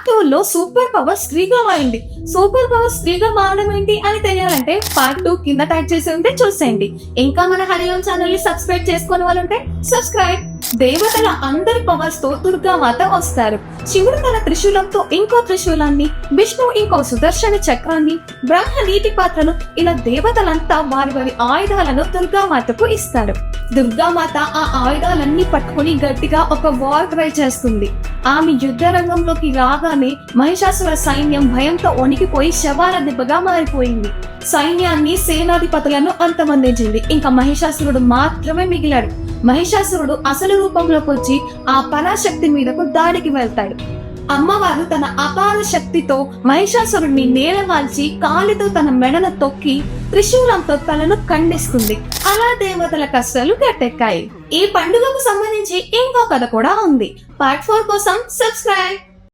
Part 2 లో super power స్త్రీగా మారింది. సూపర్ పవర్ స్త్రీగా మారడం ఏంటి అని తెలియాలంటే పార్ట్ 2 కింద ట్యాగ్ చేసి ఉంటే చూసేయండి. ఇంకా మన హరిఓం ఛానల్ ని సబ్స్క్రైబ్ చేసుకునే వాళ్ళు ఉంటే సబ్స్క్రైబ్. దేవతల అందరి పవర్స్ తో దుర్గామాత వస్తారు. శివుడు తన త్రిశూలంతో ఇంకో త్రిశూలాన్ని, విష్ణువు ఇంకో సుదర్శన చక్రాన్ని, బ్రహ్మ నీటి పాత్రను, ఇలా దేవతలంతా వారి వారి ఆయుధాలను దుర్గామాతకు ఇస్తారు. దుర్గామాత ఆ ఆయుధాలన్నీ పట్టుకుని గట్టిగా ఒక వార్ క్రై చేస్తుంది. ఆమె యుద్ధ రంగంలోకి రాగానే మహిషాసుర సైన్యం భయంతో వణికిపోయి శవాల దెబ్బగా మారిపోయింది. సైన్యాన్ని, సేనాధిపతులను అంతమందించింది. ఇంకా మహిషాసురుడు మాత్రమే మిగిలాడు. మహిషాసురుడు అసలు రూపంలోకి వచ్చి ఆ పరాశక్తి మీదకు దాడికి వెళ్తాడు. అమ్మవారు తన అపార శక్తితో మహిషాసురుడిని నేలవాల్చి కాలితో తన మెడను తొక్కి త్రిశూలంతో తలను ఖండిస్తుంది. అలా దేవతల కష్టాలు గట్టెక్కాయి. ఈ పండుగకు సంబంధించి ఇంకో కథ కూడా ఉంది. పార్ట్ 4 కోసం సబ్స్క్రైబ్.